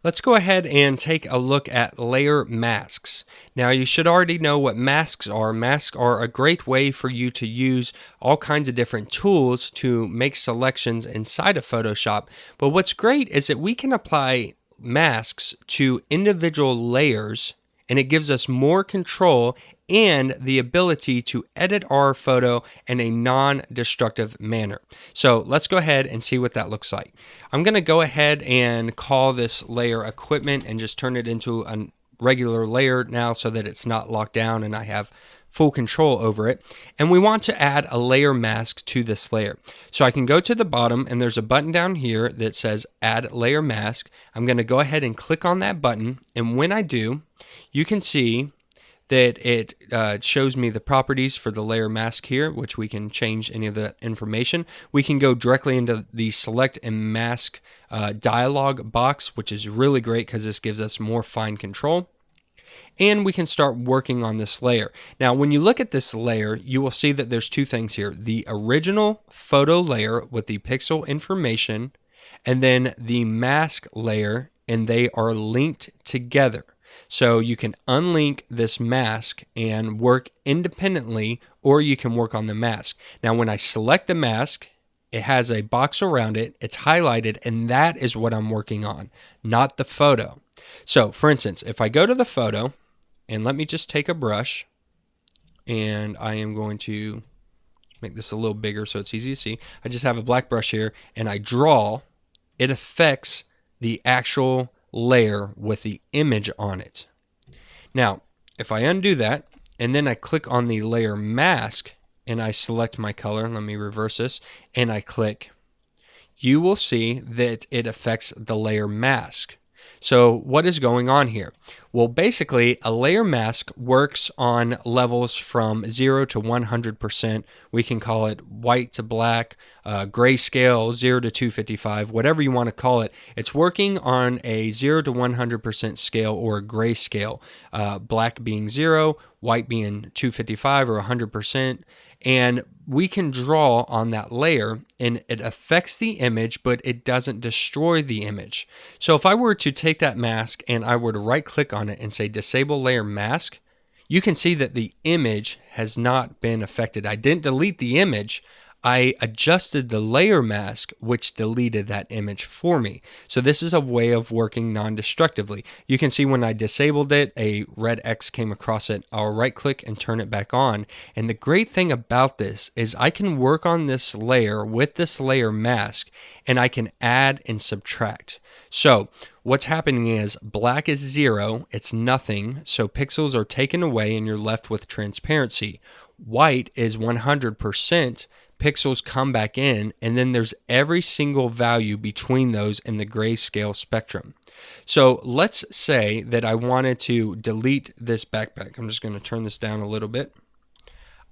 Let's go ahead and take a look at layer masks. Now you should already know what masks are. Masks are a great way for you to use all kinds of different tools to make selections inside of Photoshop. But what's great is that we can apply masks to individual layers, and it gives us more control and the ability to edit our photo in a non-destructive manner. So let's go ahead and see what that looks like. I'm going to go ahead and call this layer equipment and just turn it into a regular layer now so that it's not locked down and I have full control over it. And we want to add a layer mask to this layer. So I can go to the bottom and there's a button down here that says add layer mask. I'm going to go ahead and click on that button, and when I do, you can see that it shows me the properties for the layer mask here, which we can change any of that information. We can go directly into the select and mask dialog box, which is really great because this gives us more fine control. And we can start working on this layer. Now, when you look at this layer, you will see that there's two things here. The original photo layer with the pixel information, and then the mask layer, and they are linked together. So you can unlink this mask and work independently, or you can work on the mask. Now, when I select the mask, it has a box around it, it's highlighted, and that is what I'm working on, not the photo. So, for instance, if I go to the photo, and let me just take a brush, and I am going to make this a little bigger so it's easy to see. I just have a black brush here, and I draw, it affects the actual layer with the image on it. Now, if I undo that, and then I click on the layer mask, and I select my color, let me reverse this, and I click, you will see that it affects the layer mask. So what is going on here? Well, basically, a layer mask works on levels from 0 to 100%. We can call it white to black, grayscale, 0 to 255, whatever you want to call it. It's working on a 0 to 100% scale or a grayscale, black being 0, white being 255 or 100%. And we can draw on that layer, and it affects the image, but it doesn't destroy the image. So if I were to take that mask and I were to right click on it and say disable layer mask, you can see that the image has not been affected. I didn't delete the image. I adjusted the layer mask, which deleted that image for me. So this is a way of working non-destructively. You can see when I disabled it, a red X came across it. I'll right click and turn it back on. And the great thing about this is I can work on this layer with this layer mask, and I can add and subtract. So what's happening is black is 0, it's nothing, so pixels are taken away and you're left with transparency. White is 100%, pixels come back in, and then there's every single value between those in the grayscale spectrum. So let's say that I wanted to delete this backpack. I'm just going to turn this down a little bit.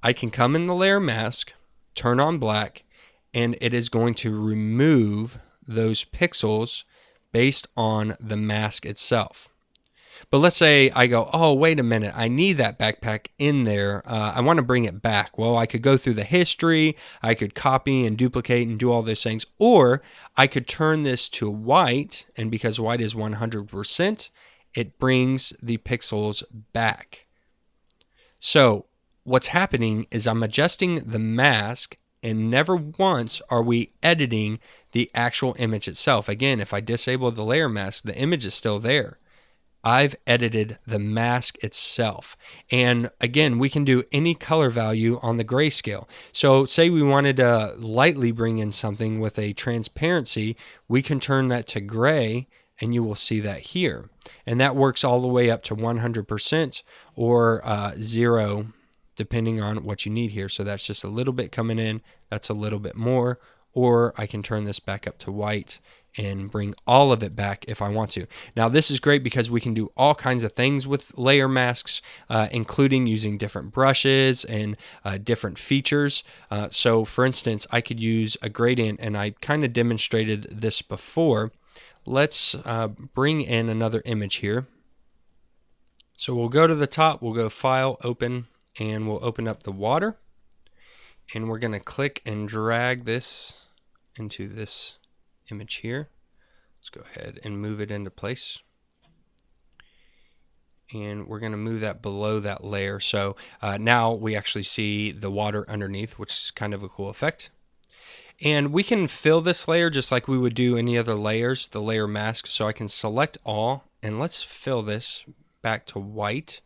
I can come in the layer mask, turn on black, and it is going to remove those pixels based on the mask itself. But let's say I go, oh, wait a minute, I need that backpack in there. I want to bring it back. Well, I could go through the history, I could copy and duplicate and do all those things, or I could turn this to white, and because white is 100%, it brings the pixels back. So what's happening is I'm adjusting the mask, and never once are we editing the actual image itself. Again, if I disable the layer mask, the image is still there. I've edited the mask itself. And again, we can do any color value on the grayscale. So say we wanted to lightly bring in something with a transparency, we can turn that to gray, and you will see that here. And that works all the way up to 100% or 0, depending on what you need here. So that's just a little bit coming in, that's a little bit more, or I can turn this back up to white and bring all of it back if I want to. Now this is great because we can do all kinds of things with layer masks, including using different brushes and different features. So for instance, I could use a gradient, and I kind of demonstrated this before. Let's bring in another image here. So we'll go to the top, we'll go File, Open, and we'll open up the water. And we're going to click and drag this into this image here. Let's go ahead and move it into place. And we're going to move that below that layer. So now we actually see the water underneath, which is kind of a cool effect. And we can fill this layer just like we would do any other layers, the layer mask. So I can select all, and let's fill this back to white,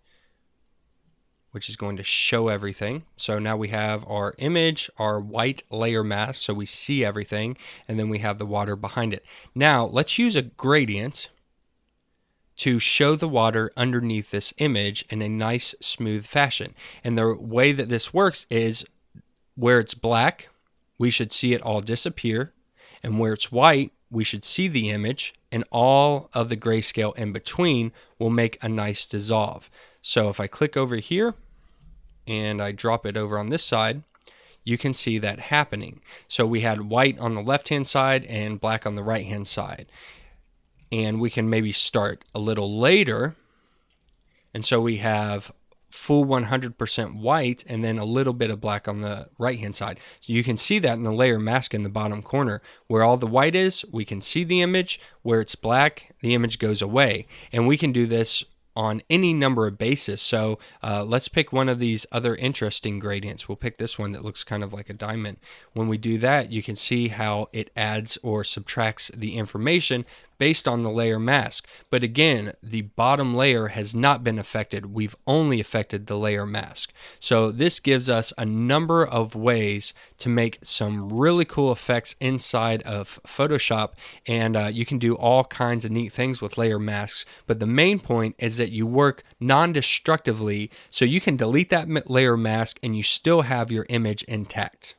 which is going to show everything. So now we have our image, our white layer mask, so we see everything, and then we have the water behind it. Now let's use a gradient to show the water underneath this image in a nice smooth fashion. And the way that this works is where it's black, we should see it all disappear, and where it's white, we should see the image, and all of the grayscale in between will make a nice dissolve. So if I click over here and I drop it over on this side, you can see that happening. So we had white on the left-hand side and black on the right-hand side. And we can maybe start a little later. And so we have full 100% white and then a little bit of black on the right-hand side. So you can see that in the layer mask in the bottom corner. Where all the white is, we can see the image. Where it's black, the image goes away. And we can do this on any number of bases. So let's pick one of these other interesting gradients. We'll pick this one that looks kind of like a diamond. When we do that, you can see how it adds or subtracts the information based on the layer mask. But again, the bottom layer has not been affected. We've only affected the layer mask. So this gives us a number of ways to make some really cool effects inside of Photoshop, and you can do all kinds of neat things with layer masks. But the main point is that you work non-destructively, so you can delete that layer mask and you still have your image intact.